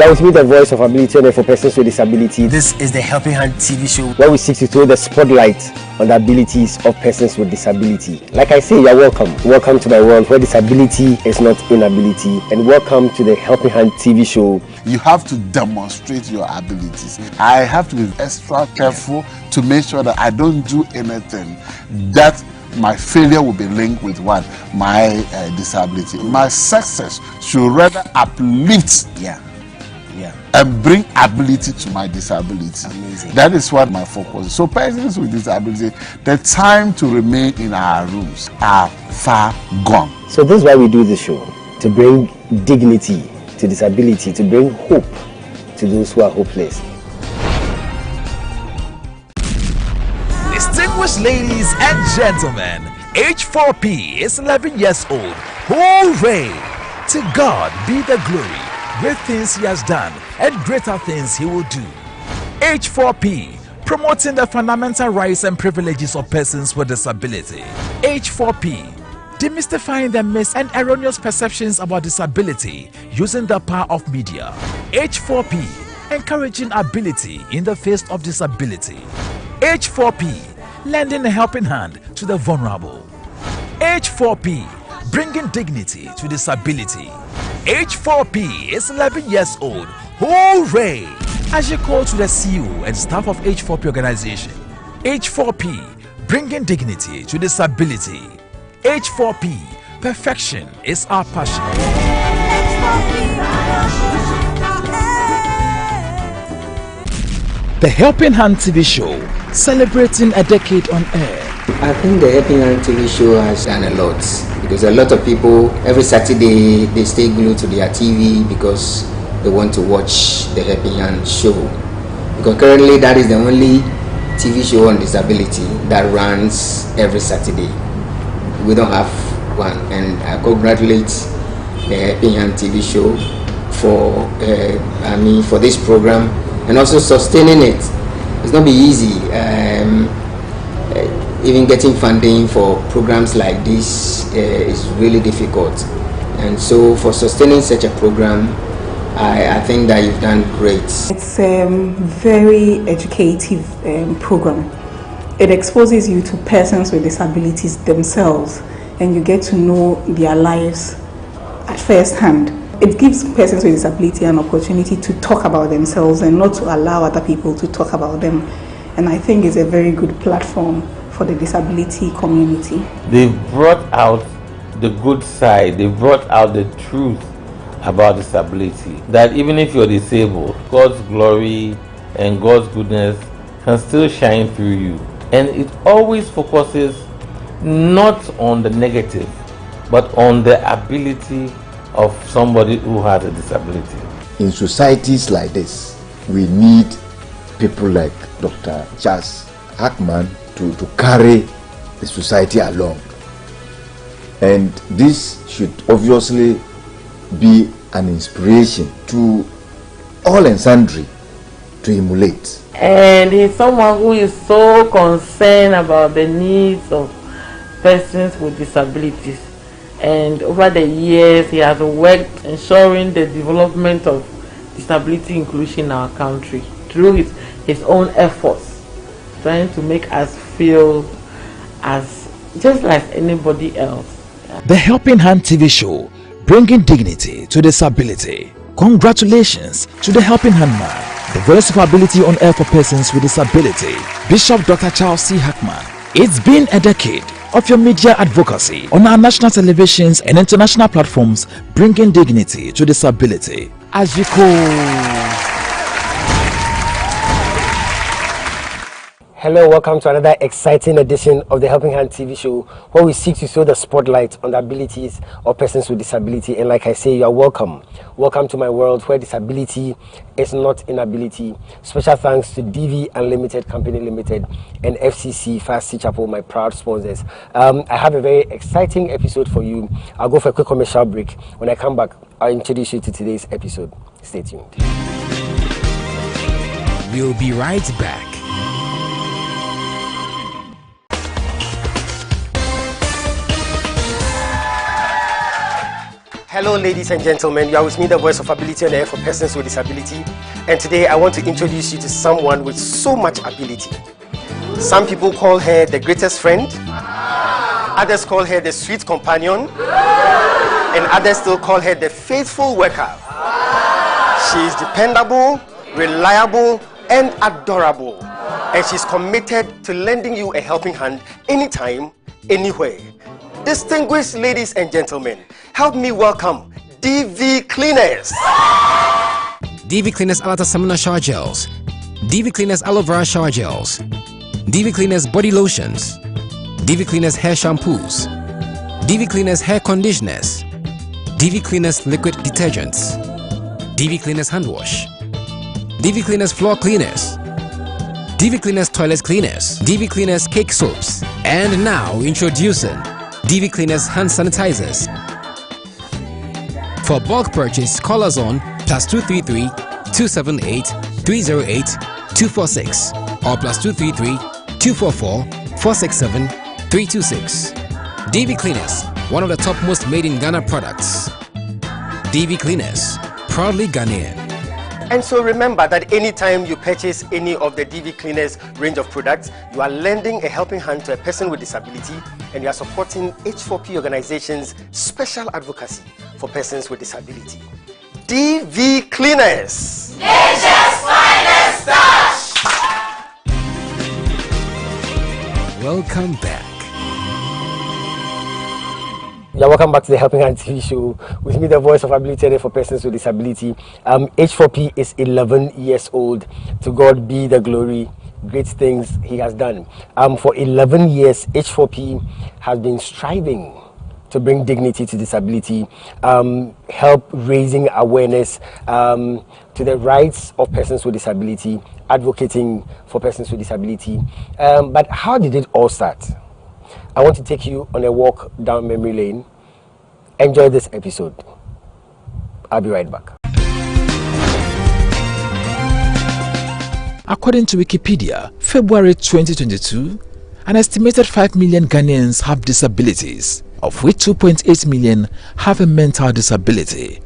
Now with me, the voice of ability and for persons with disabilities. This is the Helping Hand TV show, where we seek to throw the spotlight on the abilities of persons with disability. Like I say, you're welcome. Welcome to my world where disability is not inability. And welcome to the Helping Hand TV show. You have to demonstrate your abilities. I have to be extra careful to make sure that I don't do anything that my failure will be linked with what? My disability. My success should rather uplift and bring ability to my disability. Amazing. That is what my focus is. So persons with disability, the time to remain in our rooms are far gone. So this is why we do this show, to bring dignity to disability, to bring hope to those who are hopeless. Distinguished ladies and gentlemen, H4P is 11 years old. Hooray! To God be the glory. Great things he has done and greater things he will do. H4P, promoting the fundamental rights and privileges of persons with disability. H4P, demystifying the myths and erroneous perceptions about disability using the power of media. H4P, encouraging ability in the face of disability. H4P, lending a helping hand to the vulnerable. H4P, bringing dignity to disability. H4P is 11 years old. Hooray! As you call to the CEO and staff of H4P organization. H4P, bringing dignity to disability. H4P, perfection is our passion. The Helping Hand TV show, celebrating a decade on air. I think the Helping Hand TV show has done a lot, because a lot of people every Saturday they stay glued to their TV because they want to watch the Helping Hand show. Because currently that is the only TV show on disability that runs every Saturday. We don't have one, and I congratulate the Helping Hand TV show for for this program and also sustaining it. It's not be easy. Even getting funding for programs like this is really difficult, and so for sustaining such a program, I think that you've done great. It's a very educative program. It exposes you to persons with disabilities themselves, and you get to know their lives at first hand. It gives persons with disability an opportunity to talk about themselves and not to allow other people to talk about them. And I think it's a very good platform for the disability community. They've brought out the good side, they brought out the truth about disability. That even if you're disabled, God's glory and God's goodness can still shine through you. And it always focuses not on the negative, but on the ability of somebody who has a disability. In societies like this, we need people like Dr. Charles Hackman to carry the society along. And this should obviously be an inspiration to all and sundry to emulate. And he's someone who is so concerned about the needs of persons with disabilities. And over the years, he has worked ensuring the development of disability inclusion in our country through his own efforts, trying to make us feel as just like anybody else. The Helping Hand TV show, bringing dignity to disability. Congratulations to the Helping Hand man, the voice of ability on air for persons with disability, Bishop Dr. Charles C. Hackman. It's been a decade of your media advocacy on our national televisions and international platforms, bringing dignity to disability. As you call. Hello, welcome to another exciting edition of the Helping Hand TV show, where we seek to throw the spotlight on the abilities of persons with disability. And like I say, you are welcome. Welcome to my world where disability is not inability. Special thanks to DV Unlimited Company Limited and FCC Fast C Chapel, my proud sponsors. I have a very exciting episode for you. I'll go for a quick commercial break. When I come back, I'll introduce you to today's episode. Stay tuned. We'll be right back. Hello, ladies and gentlemen. You are with me, the voice of ability on air for persons with disability. And today I want to introduce you to someone with so much ability. Some people call her the greatest friend. Others call her the sweet companion. And others still call her the faithful worker. She is dependable, reliable, and adorable. And she's committed to lending you a helping hand anytime, anywhere. Distinguished ladies and gentlemen, help me welcome DV Cleaners. DV Cleaners Alata Samina Shower Gels, DV Cleaners Aloe Vera Shower Gels, DV Cleaners Body Lotions, DV Cleaners Hair Shampoos, DV Cleaners Hair Conditioners, DV Cleaners Liquid Detergents, DV Cleaners Hand Wash, DV Cleaners Floor Cleaners, DV Cleaners Toilet Cleaners, DV Cleaners Cake Soaps, and now introducing DV Cleaners Hand Sanitizers. For bulk purchase, call us on +233 278 308 246 or +233 244 467 326. DV Cleaners, one of the top most made in Ghana products. DV Cleaners, proudly Ghanaian. And so remember that anytime you purchase any of the DV Cleaners range of products, you are lending a helping hand to a person with disability, and you are supporting H4P organization's special advocacy for persons with disability. DV Cleaners, Nature's finest touch. Welcome back. Yeah, welcome back to the Helping Hand TV show. With me, the voice of ability for persons with disability. H4P is 11 years old. To God be the glory. Great things he has done. For 11 years, H4P has been striving to bring dignity to disability, help raising awareness to the rights of persons with disability, advocating for persons with disability. But how did it all start? I want to take you on a walk down memory lane. Enjoy this episode. I'll be right back. According to Wikipedia, February 2022, an estimated 5 million Ghanaians have disabilities, of which 2.8 million have a mental disability.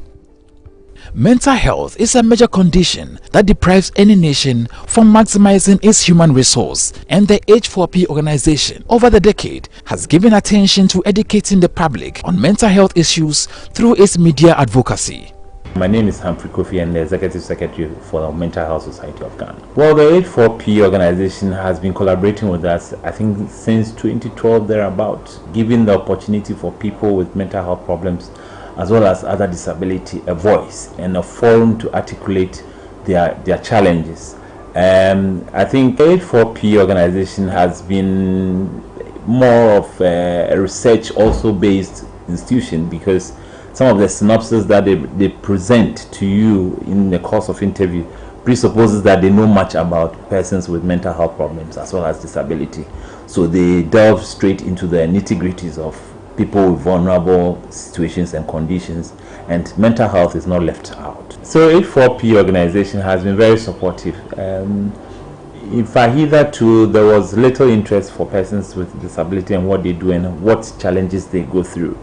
Mental health is a major condition that deprives any nation from maximizing its human resource, and the H4P organization over the decade has given attention to educating the public on mental health issues through its media advocacy. My name is Humphrey Kofi, and the Executive Secretary for the Mental Health Society of Ghana. Well, the H4P organization has been collaborating with us, I think, since 2012 thereabout, giving the opportunity for people with mental health problems as well as other disability a voice and a forum to articulate their challenges. I think the H4P organization has been more of a research also based institution, because some of the synopses that they present to you in the course of interview presupposes that they know much about persons with mental health problems as well as disability. So they delve straight into the nitty-gritties of people with vulnerable situations and conditions, and mental health is not left out. So H4P organization has been very supportive. In fact, hitherto there was little interest for persons with disability and what they do and what challenges they go through.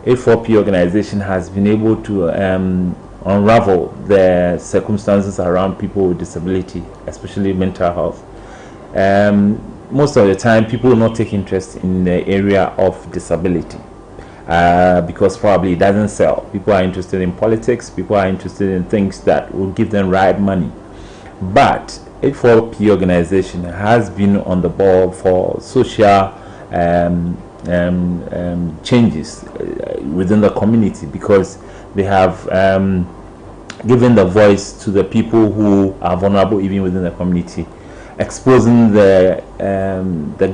H4P organization has been able to unravel the circumstances around people with disability, especially mental health. Most of the time people will not take interest in the area of disability because probably it doesn't sell. People are interested in politics, people are interested in things that will give them right money. But H4P organization has been on the ball for social changes within the community, because they have given the voice to the people who are vulnerable even within the community, exposing the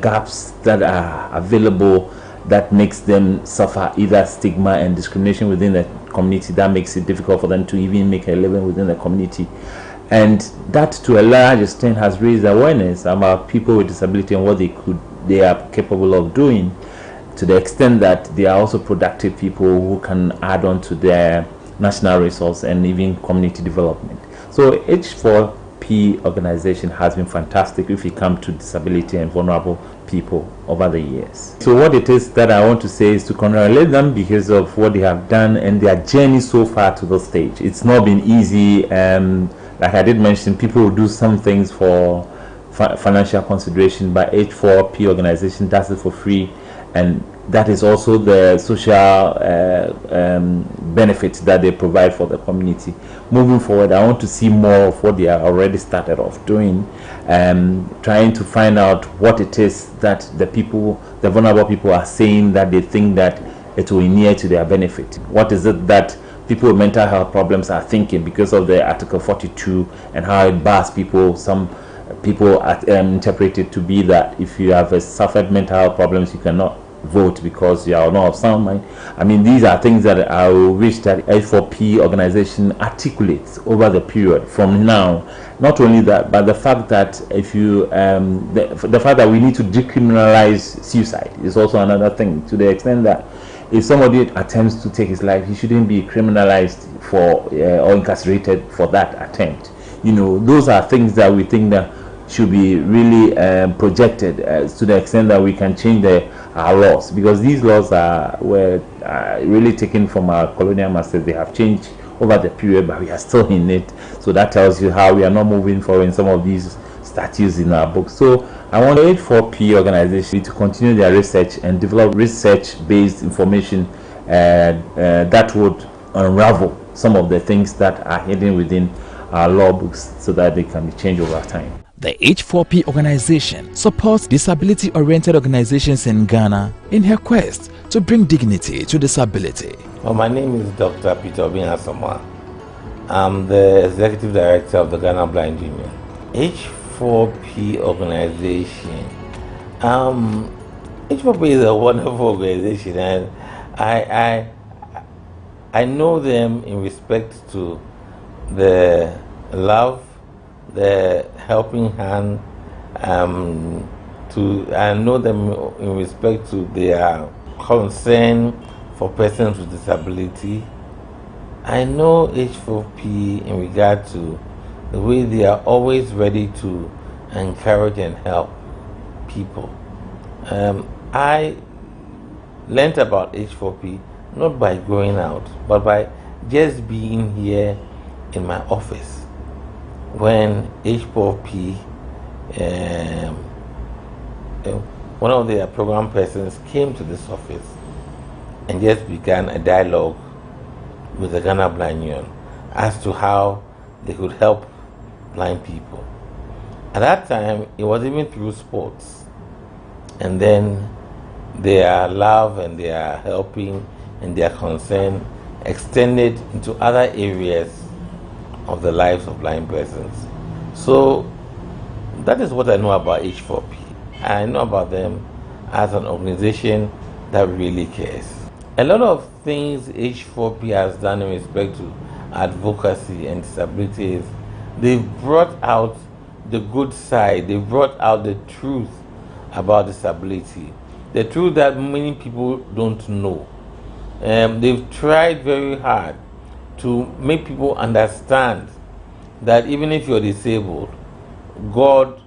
gaps that are available that makes them suffer either stigma and discrimination within the community that makes it difficult for them to even make a living within the community. And that to a large extent has raised awareness about people with disability and what they are capable of doing, to the extent that they are also productive people who can add on to their national resource and even community development. So H4P H4P organization has been fantastic if you come to disability and vulnerable people over the years. So what it is that I want to say is to congratulate them because of what they have done and their journey so far to this stage. It's not been easy. Like I did mention, people will do some things for financial consideration, but H4P organization does it for free, and that is also the social benefits that they provide for the community. Moving forward, I want to see more of what they are already started off doing, trying to find out what it is that the vulnerable people are saying that they think that it will near to their benefit. What is it that people with mental health problems are thinking because of the Article 42 and how it bars people? Some people interpret it to be that if you have suffered mental health problems, you cannot vote because you are not of sound mind. I mean, these are things that I wish that H4P organization articulates over the period from now. Not only that, but the fact that if you the fact that we need to decriminalize suicide is also another thing, to the extent that if somebody attempts to take his life, he shouldn't be criminalized for or incarcerated for that attempt. You know, those are things that we think that should be really projected to the extent that we can change our laws, because these laws were really taken from our colonial masters. They have changed over the period, but we are still in it. So that tells you how we are not moving forward in some of these statutes in our books. So I want the H4P organization to continue their research and develop research-based information that would unravel some of the things that are hidden within our law books so that they can be changed over time. The H4P organization supports disability-oriented organizations in Ghana in her quest to bring dignity to disability. Well, my name is Dr. Peter Obin-Asamoah. I'm the Executive Director of the Ghana Blind Union. H4P organization. H4P is a wonderful organization, and I know them in respect to the love, the helping hand, I know them in respect to their concern for persons with disability. I know H4P in regard to the way they are always ready to encourage and help people. I learned about H4P not by going out, but by just being here in my office when H4P, one of their program persons came to this office and just began a dialogue with the Ghana Blind Union as to how they could help blind people. At that time, it was even through sports. And then their love and their helping and their concern extended into other areas of the lives of blind persons. So that is what I know about H4P. I know about them as an organization that really cares. A lot of things H4P has done in respect to advocacy and disability is they've brought out the good side, they've brought out the truth about disability, the truth that many people don't know. They've tried very hard to make people understand that even if you're disabled, God's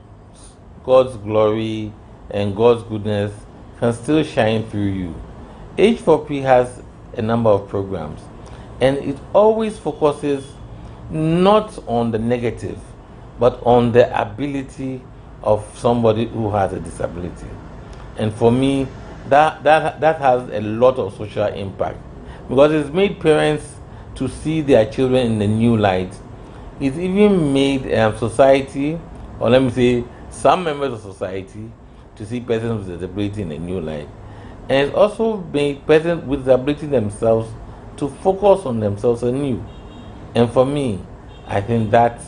glory and God's goodness can still shine through you. H4P has a number of programs, and it always focuses not on the negative, but on the ability of somebody who has a disability. And for me, that has a lot of social impact, because it's made parents to see their children in a new light. It's even made society, or let me say some members of society, to see persons with disability in a new light. And it's also made persons with disability themselves to focus on themselves anew. And for me, I think that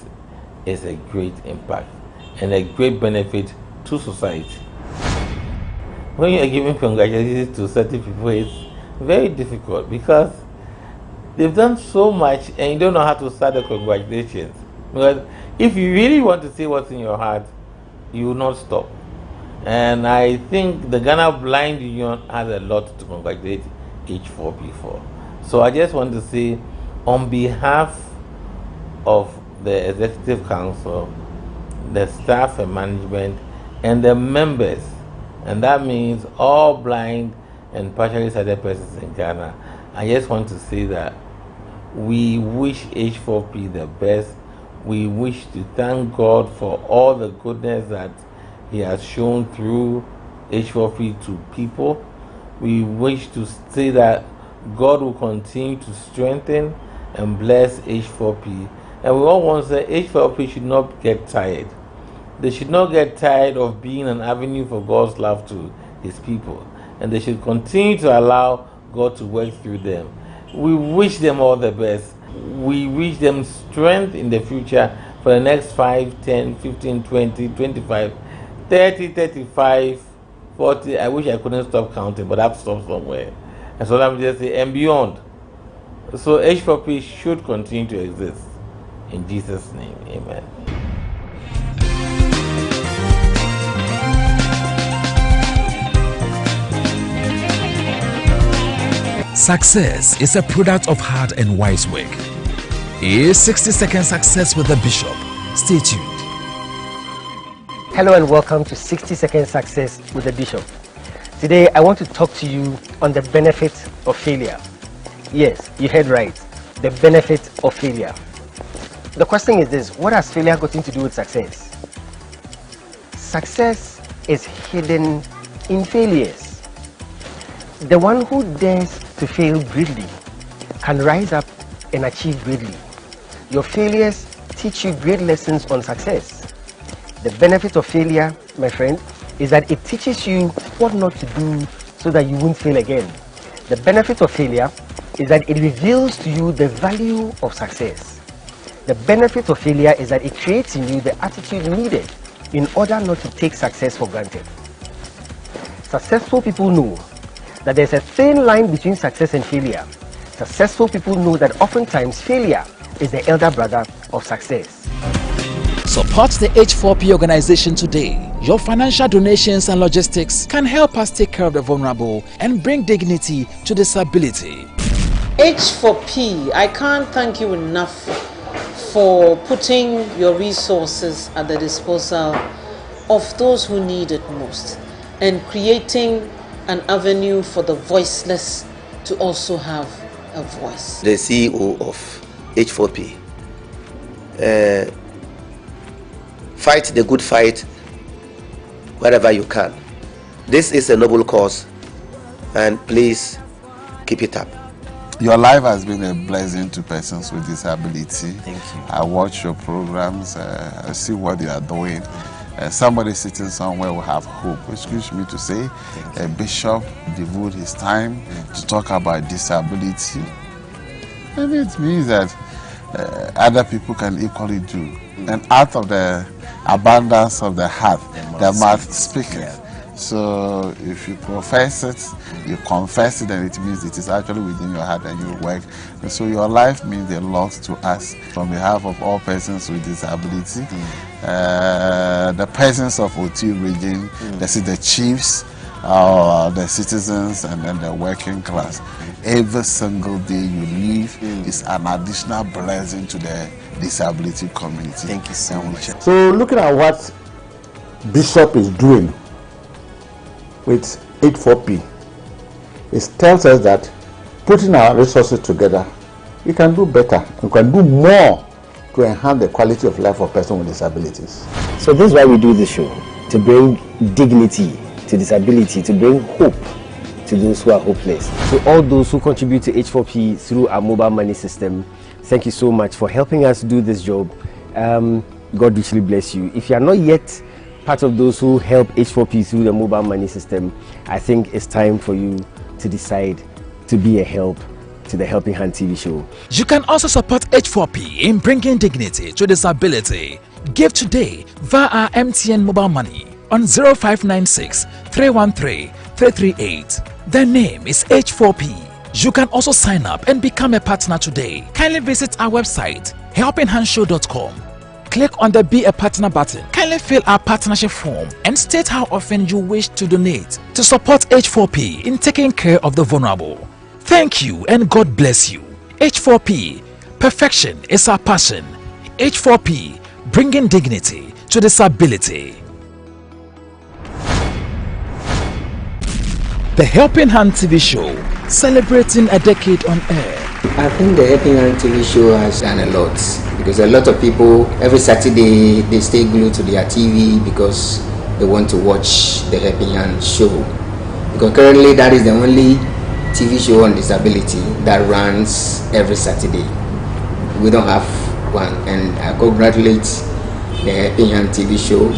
is a great impact and a great benefit to society. When you are giving congratulations to certain people, it's very difficult because they've done so much and you don't know how to start the congratulations. Because if you really want to say what's in your heart, you will not stop. And I think the Ghana Blind Union has a lot to congratulate H4P for. So I just want to say, on behalf of the executive council, the staff and management, and the members, and that means all blind and partially sighted persons in Ghana. I just want to say that we wish H4P the best. We wish to thank God for all the goodness that He has shown through H4P to people. We wish to say that God will continue to strengthen and bless H4P. And we all want to say H4P should not get tired. They should not get tired of being an avenue for God's love to His people. And they should continue to allow God to work through them. We wish them all the best. We wish them strength in the future for the next 5, 10, 15, 20, 25, 30, 35, 40. I wish I couldn't stop counting, but I've stopped somewhere. And so I'm just saying, and beyond. So H4P should continue to exist. In Jesus' name, amen. Success is a product of hard and wise work. Here's 60-second success with the Bishop. Stay tuned. Hello and welcome to 60-second success with the Bishop. Today I want to talk to you on the benefit of failure. Yes, you heard right. The benefit of failure. The question is this: what has failure got to do with success? Success is hidden in failures. The one who dares to fail greatly can rise up and achieve greatly. Your failures teach you great lessons on success. The benefit of failure, my friend, is that it teaches you what not to do so that you won't fail again. The benefit of failure is that it reveals to you the value of success. The benefit of failure is that it creates in you the attitude needed in order not to take success for granted. Successful people know that there's a thin line between success and failure. Successful people know that oftentimes failure is the elder brother of success. Support the H4P organization today. Your financial donations and logistics can help us take care of the vulnerable and bring dignity to disability. H4P, I can't thank you enough for putting your resources at the disposal of those who need it most and creating an avenue for the voiceless to also have a voice. The CEO of H4P, fight the good fight wherever you can. This is a noble cause, and please keep it up. Your life has been a blessing to persons with disability. Thank you. I watch your programs, I see what you are doing. Somebody sitting somewhere will have hope. Excuse me to say, a bishop devote his time to talk about disability. And it means that other people can equally do. And out of the abundance of the heart, the mouth speaketh. So if you profess it, you confess it, and it means it is actually within your heart and you work. And so your life means a lot to us. On behalf of all persons with disability, the persons of Oti region, the chiefs, the citizens, and then the working class. Every single day you live is an additional blessing to the disability community. Thank you so much. So looking at what Bishop is doing with H4P, it tells us that putting our resources together, we can do better. We can do more to enhance the quality of life of persons with disabilities. So this is why we do this show, to bring dignity to disability, to bring hope to those who are hopeless. So all those who contribute to H4P through our mobile money system, thank you so much for helping us do this job. God richly bless you. If you are not yet part of those who help H4P through the mobile money system, I think it's time for you to decide to be a help to the Helping Hand TV show. You can also support H4P in bringing dignity to disability. Give today via our MTN mobile money on 0596 313 338. The name is H4P. You can also sign up and become a partner today. Kindly visit our website helpinghandshow.com. Click on the Be a Partner button. Kindly fill our partnership form and state how often you wish to donate to support H4P in taking care of the vulnerable. Thank you and God bless you. H4P, perfection is our passion. H4P, bringing dignity to disability. The Helping Hand TV show, celebrating a decade on air. I think the Helping Hand TV show has done a lot, because a lot of people, every Saturday, they stay glued to their TV because they want to watch the Helping Hand show. Because currently that is the only TV show on disability that runs every Saturday. We don't have one, and I congratulate the Helping Hand TV show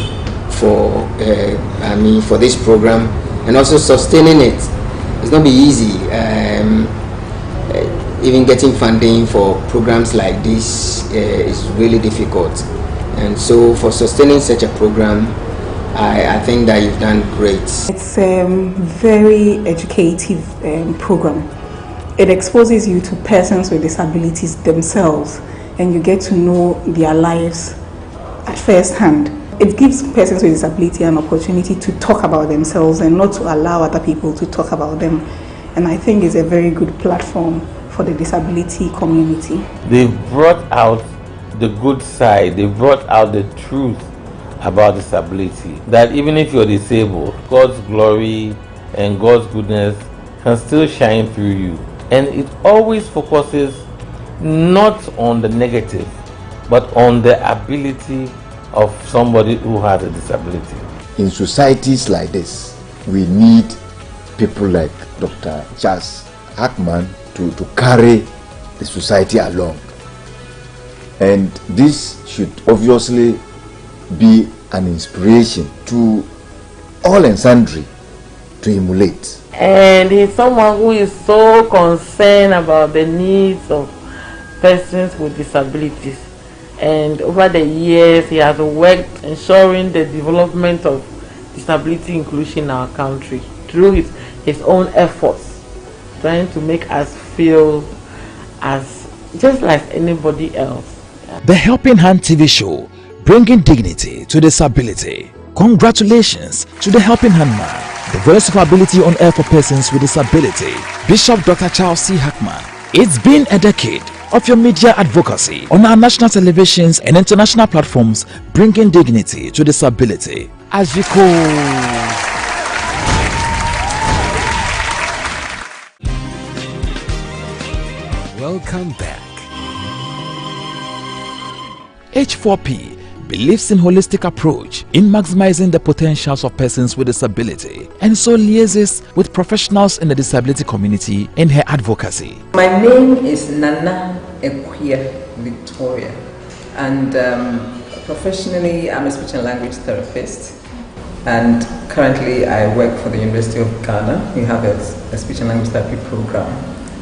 for this program, and also sustaining it. It's not be easy. Even getting funding for programs like this is really difficult, and so for sustaining such a program, I think that you've done great. It's a very educative program. It exposes you to persons with disabilities themselves, and you get to know their lives at first hand. It gives persons with disability an opportunity to talk about themselves and not to allow other people to talk about them. And I think it's a very good platform for the disability community. They've brought out the good side, they brought out the truth about disability. That even if you're disabled, God's glory and God's goodness can still shine through you. And it always focuses not on the negative, but on the ability of somebody who has a disability. In societies like this, we need people like Dr. Charles Hackman to carry the society along. And this should obviously be an inspiration to all and sundry to emulate. And he's someone who is so concerned about the needs of persons with disabilities. And over the years, he has worked ensuring the development of disability inclusion in our country through his own efforts, trying to make us feel as just like anybody else. The Helping Hand TV show, bringing dignity to disability. Congratulations to the Helping Hand man, the voice of ability on air for persons with disability, Bishop Dr. Charles C. Hackman. It's been a decade of your media advocacy on our national televisions and international platforms, bringing dignity to disability. As you call. Welcome back. H4P believes in holistic approach in maximizing the potentials of persons with disability, and so liaises with professionals in the disability community in her advocacy. My name is Nana Equia Victoria, and professionally I'm a speech and language therapist, and currently I work for the University of Ghana. We have a speech and language therapy program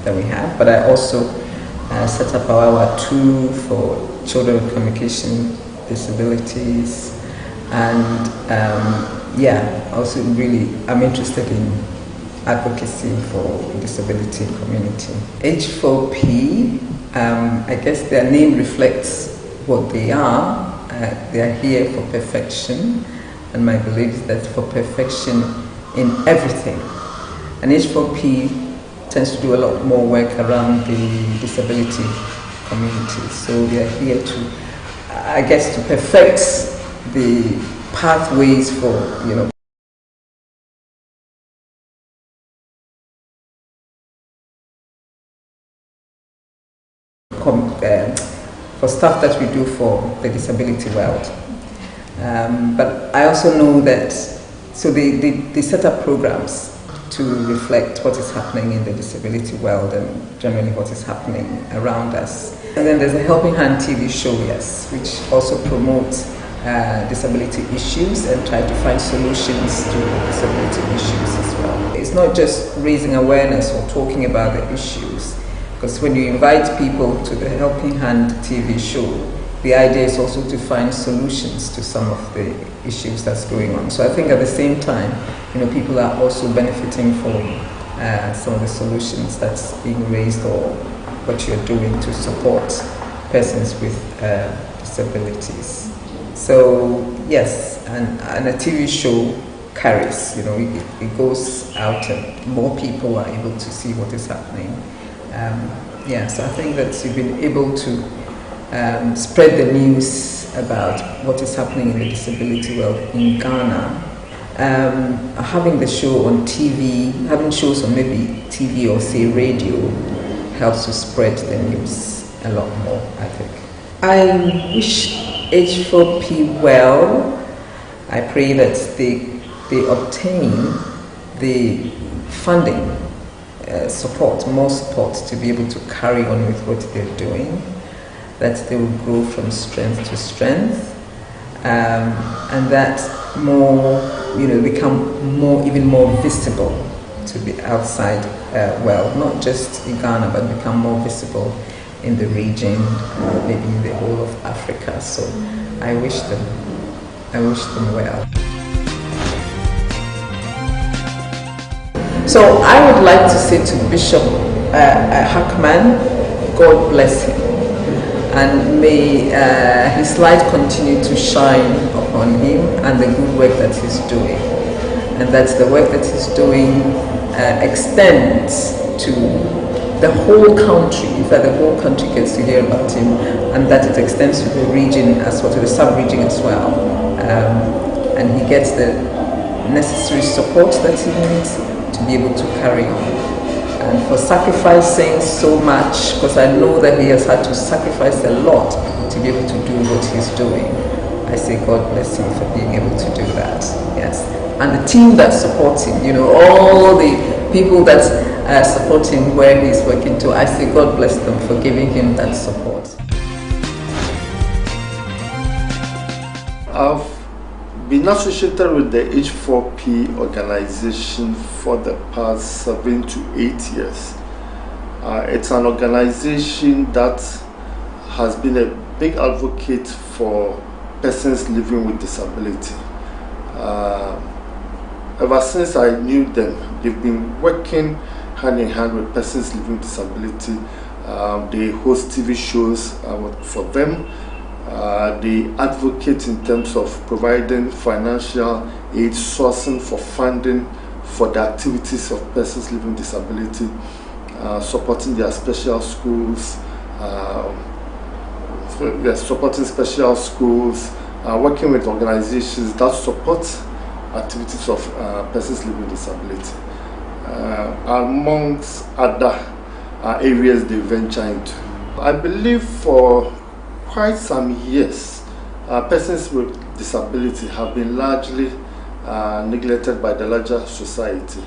that we have, but I also set up our tool for children with communication disabilities, and also really I'm interested in advocacy for the disability community. H4P, I guess their name reflects what they are. They are here for perfection, and my belief is that for perfection in everything. And H4P tends to do a lot more work around the disability community. So we are here to, I guess, to perfect the pathways for, for stuff that we do for the disability world. But I also know that, so they set up programs to reflect what is happening in the disability world and generally what is happening around us. And then there's a Helping Hand TV show, yes, which also promotes disability issues and try to find solutions to disability issues as well. It's not just raising awareness or talking about the issues, because when you invite people to the Helping Hand TV show, the idea is also to find solutions to some of the issues that's going on. So I think at the same time, people are also benefiting from some of the solutions that's being raised or what you're doing to support persons with disabilities. So yes, and a TV show carries, it goes out and more people are able to see what is happening. So I think that you've been able to spread the news about what is happening in the disability world in Ghana. Having the show on TV, having shows on maybe TV or say radio, helps to spread the news a lot more, I think. I wish H4P well. I pray that they obtain the funding, support, more support to be able to carry on with what they're doing, that they will grow from strength to strength, and that more, become more, even more visible to be outside, not just in Ghana, but become more visible in the region, maybe in the whole of Africa. So I wish them well. So I would like to say to Bishop Hackman, God bless him, and may his light continue to shine upon him and the good work that he's doing, and that the work that he's doing extends to the whole country, that the whole country gets to hear about him, and that it extends to the region as well, to the sub-region as well, and he gets the necessary support that he needs to be able to carry on. And for sacrificing so much, because I know that he has had to sacrifice a lot to be able to do what he's doing. I say God bless him for being able to do that. Yes. And the team that supports him, all the people that support him where he's working to, I say God bless them for giving him that support. I've been associated with the H4P organization for the past 7 to 8 years. It's an organization that has been a big advocate for persons living with disability. Ever since I knew them, they've been working hand in hand with persons living with disability. They host TV shows for them. They advocate in terms of providing financial aid, sourcing for funding for the activities of persons living with disability, supporting their special schools, supporting special schools, working with organizations that support activities of persons living with disability, amongst other areas they venture into. I believe for quite some years, persons with disability have been largely neglected by the larger society.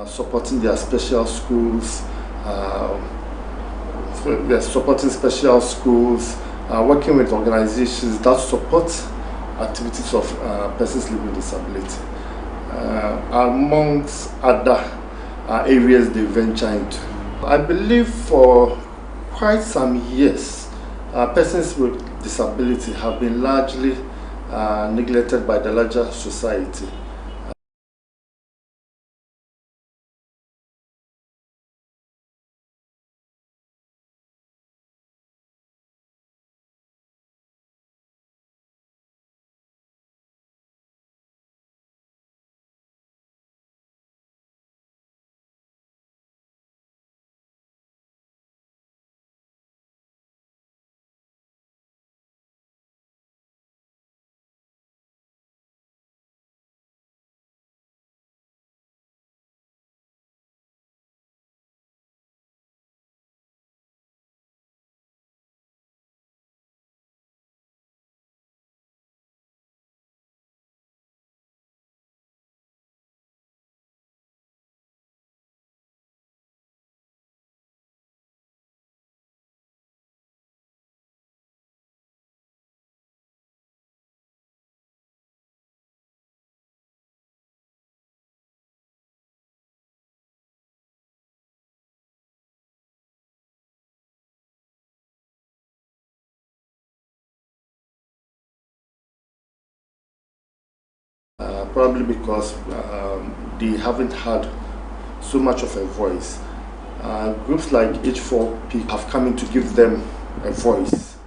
supporting their special schools, supporting special schools, working with organizations that support activities of persons living with disability, amongst other areas they venture into. I believe for quite some years, persons with disability have been largely neglected by the larger society. Probably because they haven't had so much of a voice. Groups like H4P have come in to give them a voice.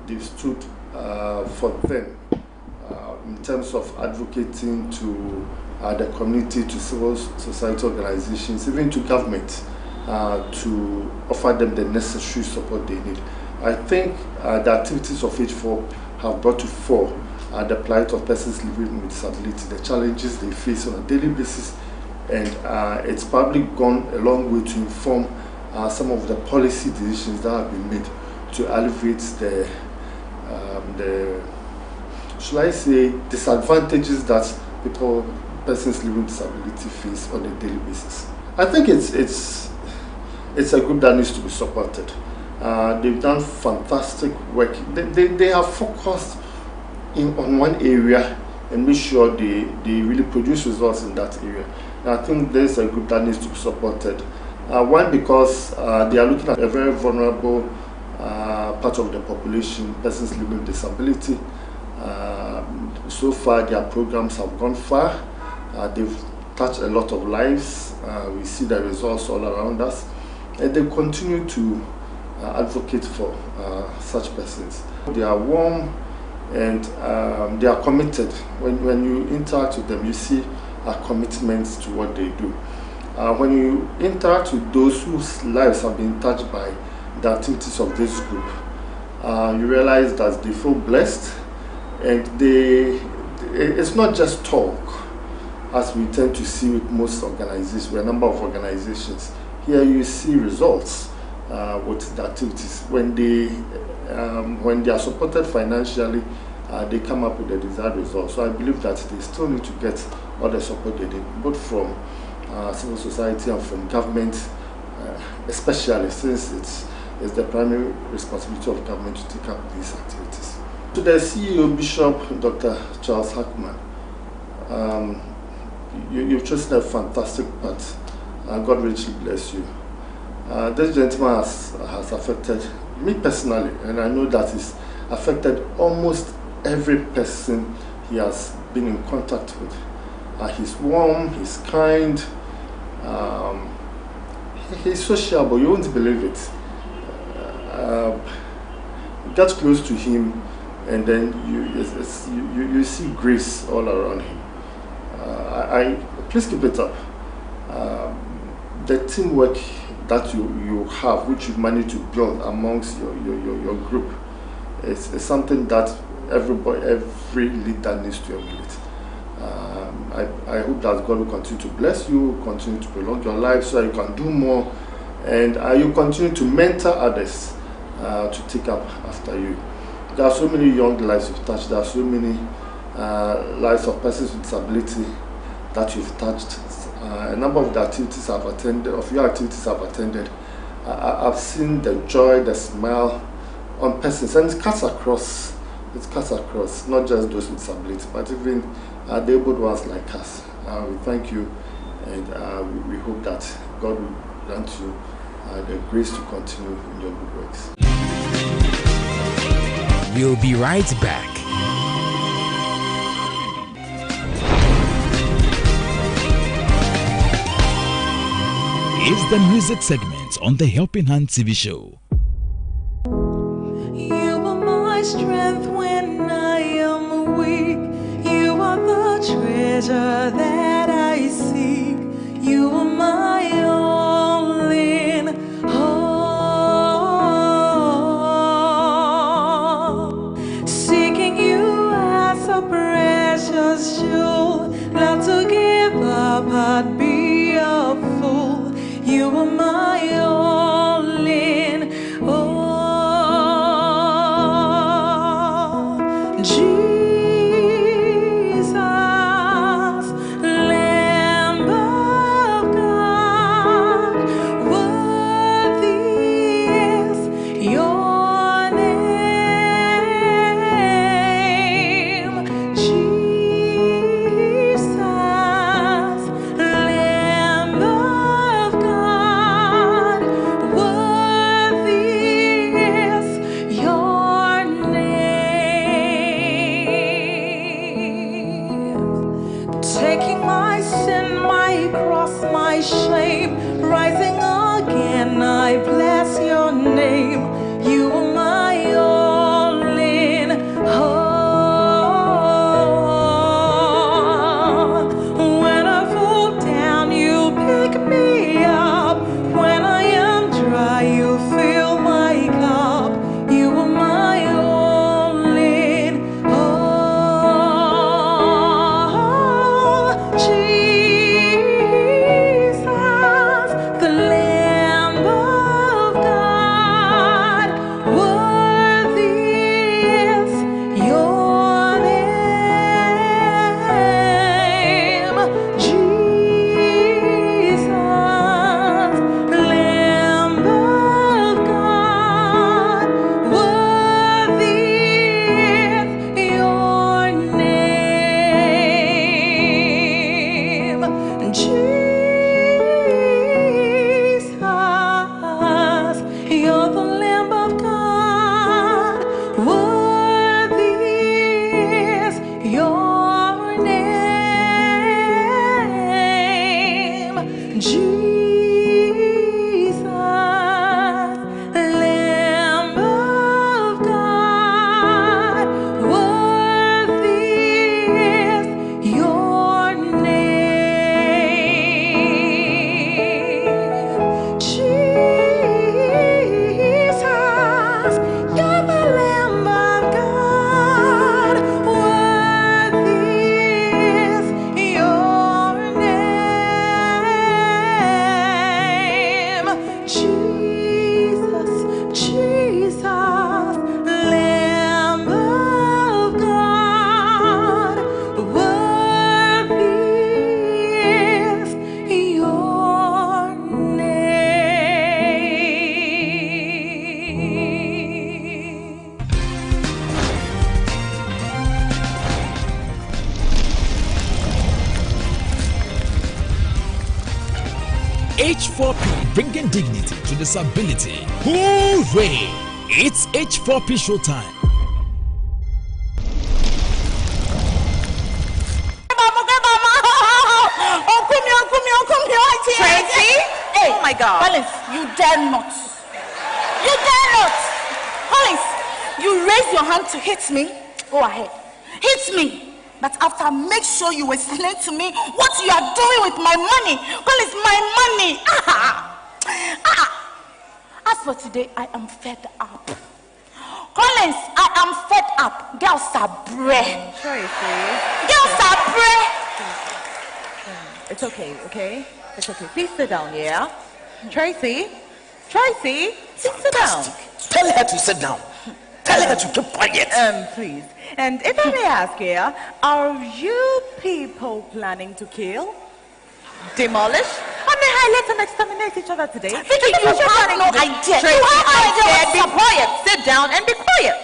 They've stood for them in terms of advocating to the community, to civil society organizations, even to government, to offer them the necessary support they need. I think the activities of H4 have brought to fore the plight of persons living with disability, the challenges they face on a daily basis, and it's probably gone a long way to inform some of the policy decisions that have been made to alleviate the should I say, disadvantages that persons living with disability face on a daily basis. I think it's a group that needs to be supported. They've done fantastic work. They have focused on one area and make sure they really produce results in that area. And I think there's a group that needs to be supported. One, because they are looking at a very vulnerable part of the population, persons living with disability. So far, their programs have gone far. They've touched a lot of lives. We see the results all around us. And they continue to advocate for such persons. They are warm and they are committed. When you interact with them, you see a commitment to what they do. When you interact with those whose lives have been touched by the activities of this group, you realize that they feel blessed, and it's not just talk, as we tend to see with most organizations, with a number of organizations. Here you see results with the activities. When they are supported financially, they come up with the desired results. So I believe that they still need to get all the support they need, both from civil society and from government, especially since it's the primary responsibility of government to take up these activities. To the CEO, Bishop Dr. Charles Hackman, you've chosen a fantastic path. God richly bless you. This gentleman has affected me personally, and I know that it's affected almost every person he has been in contact with. He's warm, he's kind, he's sociable, you won't believe it. You get close to him, and then you see grace all around him. Please keep it up. The teamwork that you have, which you've managed to build amongst your group, is something that every leader needs to emulate. I hope that God will continue to bless you, continue to prolong your life so that you can do more, and you continue to mentor others to take up after you. There are so many young lives you've touched. There are so many lives of persons with disability that you've touched. A number of the activities I've attended, of your activities I've attended, I've seen the joy, the smile on persons, and it cuts across. It cuts across, not just those with disability, but even the able ones like us. We thank you, and we hope that God will grant you the grace to continue in your good works. We'll be right back. It's the music segment on the Helping Hand TV show. You are my strength when I am weak. You are the treasure that I seek. You are my all in all. Seeking you as a precious jewel, not to give up, but be a fool. You are my all in all. Jesus, Lamb of God, worthy is your name. Jesus, Lamb of God, worthy is your name. Taking my sin, my cross, my shame, rising again, I bless your name. You are my all in all. When I fall down, you pick me up. When I am dry, you fill my cup. You are my all in all. Jesus, the Lamb of God, worthy is your name. Jesus, Lamb of God, worthy is your name. Jesus, you're the Lamb of God, worthy is your name. Jesus, Lamb of God, worthy is your name. Jesus, you're the Lamb of God, worthy is your name. Jesus, Jesus, Lamb of God, worthy is your name. H4P, bringing dignity to disability. Hooray! It's H4P showtime. Tracy? Hey, oh my God. Collins, you dare not. You dare not. Collins, you raise your hand to hit me. Go ahead. Hit me. But after, make sure you explain to me what you are doing with my money. Collins, my money. As for today, I am fed up. Collins, I am fed up. Girls are bread. Tracy. Girls are bread. It's okay, okay? It's okay. Please sit down, yeah? Tracy? Tracy? Sit down. Tell her to sit down. Tell her to keep quiet. Please. And if I may ask, yeah, are you people planning to kill? Demolish? I mean, hey, let's exterminate each other today. Vicky, you have no idea. Tracy, You have no idea. be quiet. Sit down and be quiet.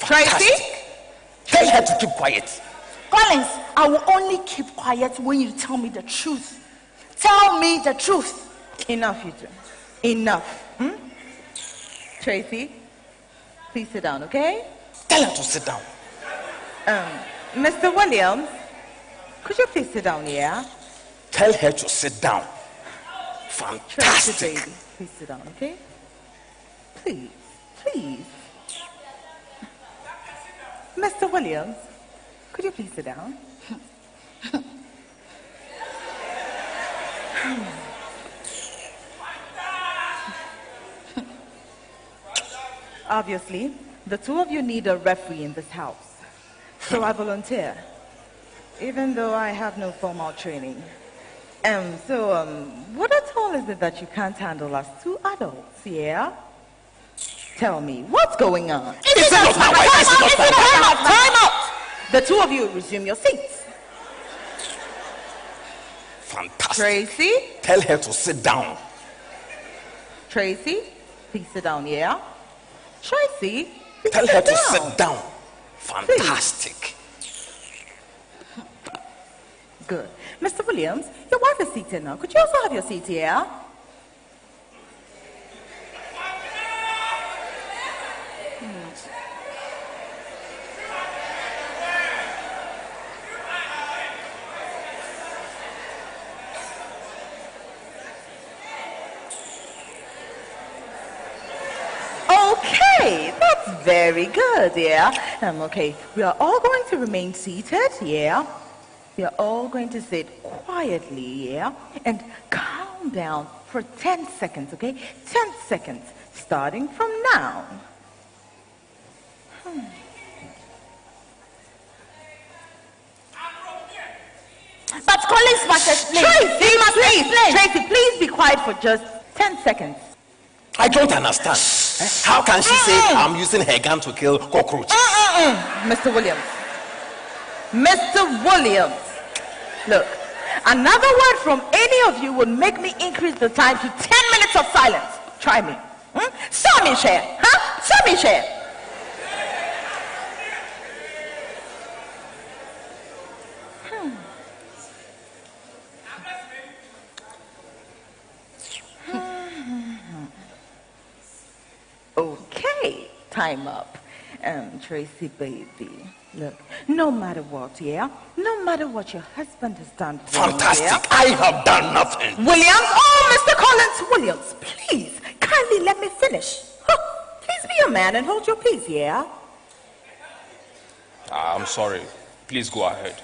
Tracy? Tell her to keep quiet. Collins, I will only keep quiet when you tell me the truth. Tell me the truth. Enough, you two. Enough. Tracy, please sit down, okay? Tell her to sit down. Mr. Williams, could you please sit down, yeah? Tell her to sit down. Fantastic. Tracy, baby, please sit down, okay? Please, please. Mr. Williams, could you please sit down? Obviously, the two of you need a referee in this house. So I volunteer, even though I have no formal training. What at all is it that you can't handle as two adults, yeah? Tell me, what's going on? Time out! The two of you resume your seats. Fantastic. Tracy? Tell her to sit down. Tracy, please sit down, yeah? Tracy, please Tell sit her to down. sit down. Fantastic. Good. Mr. Williams, your wife is seated now. Could you also have your seat here? Okay, that's very good, yeah. Okay, we are all going to remain seated, yeah. We are all going to sit quietly, yeah, and calm down for 10 seconds, okay? 10 seconds, starting from now. But Collins must explain. Tracy, please be quiet for just 10 seconds. I don't understand. How can she say I'm using her gun to kill cockroach? Mr. Williams. Mr. Williams. Look, another word from any of you would make me increase the time to 10 minutes of silence. Try me. Saw me share. Huh? Saw me share. Okay, time up. Tracy, baby, look, no matter what, yeah? No matter what your husband has done for Fantastic. you, yeah? I have done nothing. Williams, oh, Mr. Collins, Williams, please, kindly let me finish. Please be a man and hold your peace, yeah? I'm sorry. Please go ahead.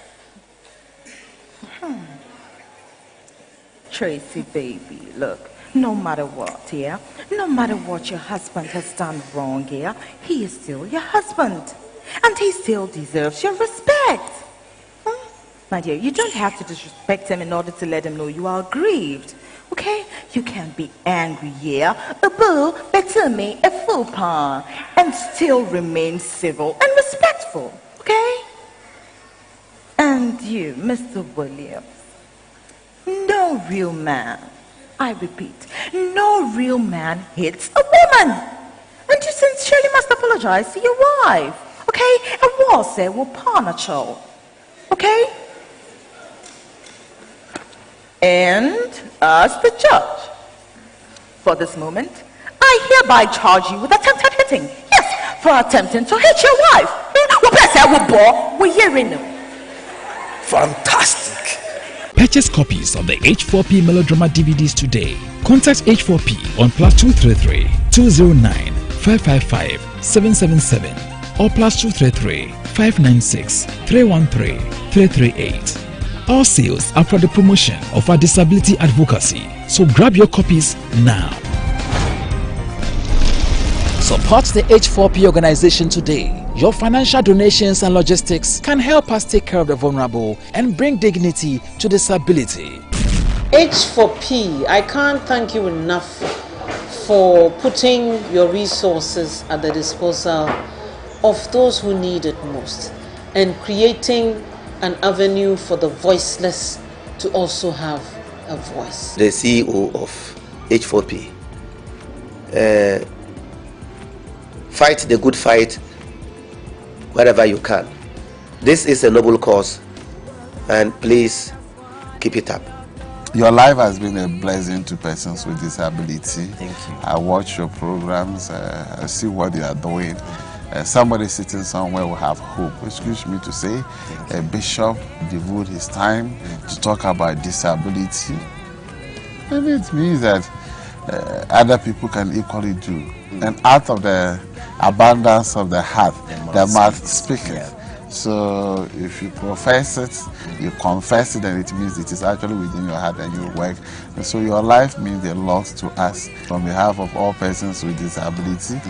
Tracy, baby, look, no matter what, yeah? No matter what your husband has done wrong, yeah? He is still your husband. And he still deserves your respect. My dear, you don't have to disrespect him in order to let him know you are aggrieved. Okay? You can be angry, yeah? A boo, better me, a faux pas, and still remain civil and respectful. Okay? And you, Mr. Williams, no real man, I repeat, no real man hits a woman. And you sincerely must apologize to your wife. Okay? And what say will punish. Okay? And as the judge, for this moment, I hereby charge you with attempted hitting. Yes, for attempting to hit your wife. Fantastic. Purchase copies of the H4P Melodrama DVDs today. Contact H4P on +233 209 555 777 or +233 596 313 338. All sales are for the promotion of our disability advocacy, so grab your copies now. Support the H4P organization today. Your financial donations and logistics can help us take care of the vulnerable and bring dignity to disability. H4P, I can't thank you enough for putting your resources at the disposal of those who need it most and creating an avenue for the voiceless to also have a voice. The CEO of H4P. Fight the good fight wherever you can. This is a noble cause, and please keep it up. Your life has been a blessing to persons with disability. Thank you. I watch your programs, I see what you are doing. Somebody sitting somewhere will have hope. Excuse me to say, a bishop devote his time to talk about disability. And it means that other people can equally do. And out of the abundance of the heart, the mouth speaketh. So if you profess it, you confess it, and it means it is actually within your heart and you work. And so your life means a lot to us. On behalf of all persons with disability,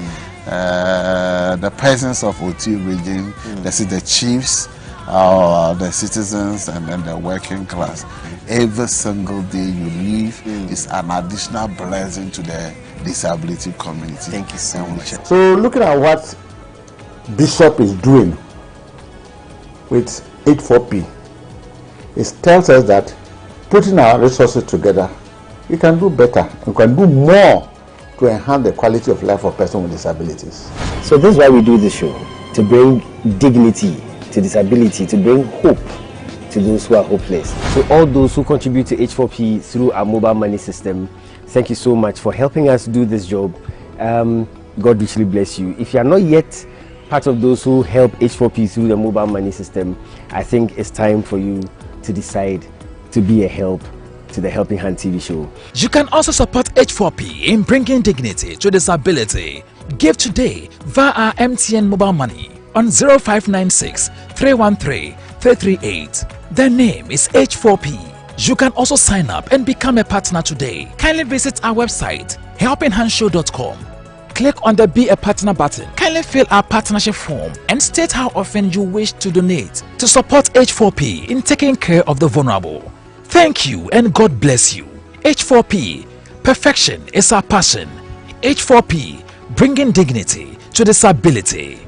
the persons of Oti region, the chiefs, the citizens, and then the working class. Every single day you live is an additional blessing to the disability community. Thank you so much. So looking at what Bishop is doing with H4P, it tells us that putting our resources together, we can do better. We can do more to enhance the quality of life of persons with disabilities. So this is why we do this show, to bring dignity to disability, to bring hope to those who are hopeless. So all those who contribute to H4P through our mobile money system, thank you so much for helping us do this job. God richly bless you. If you are not yet part of those who help H4P through the mobile money system, I think it's time for you to decide to be a help to the Helping Hand TV show. You can also support H4P in bringing dignity to disability. Give today via our MTN mobile money on 0596 313 338. The name is H4P. You can also sign up and become a partner today. Kindly visit our website helpinghandshow.com. Click on the Be a Partner button. Kindly fill our partnership form and state how often you wish to donate to support H4P in taking care of the vulnerable. Thank you and God bless you. H4P, perfection is our passion. H4P, bringing dignity to disability.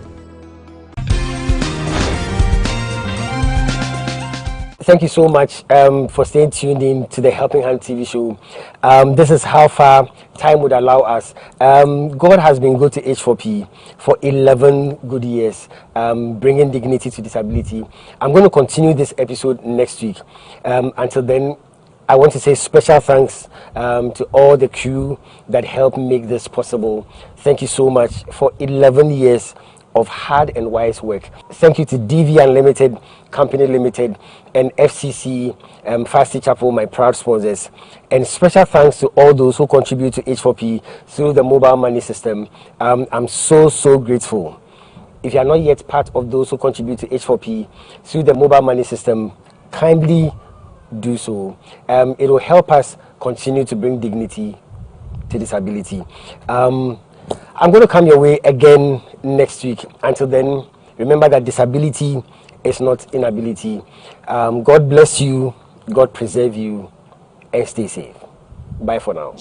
Thank you so much for staying tuned in to the Helping Hand TV show. This is how far time would allow us. God has been good to H4P for 11 good years, bringing dignity to disability. I'm going to continue this episode next week. Until then, I want to say special thanks to all the crew that helped make this possible. Thank you so much for 11 years of hard and wise work. Thank you to DV Unlimited, Company Limited, and FCC, Fasty Chapel, my proud sponsors. And special thanks to all those who contribute to H4P through the mobile money system. I'm so grateful. If you are not yet part of those who contribute to H4P through the mobile money system, kindly do so. It will help us continue to bring dignity to disability. I'm going to come your way again next week. Until then, remember that disability is not inability. God bless you, God preserve you, and stay safe. Bye for now.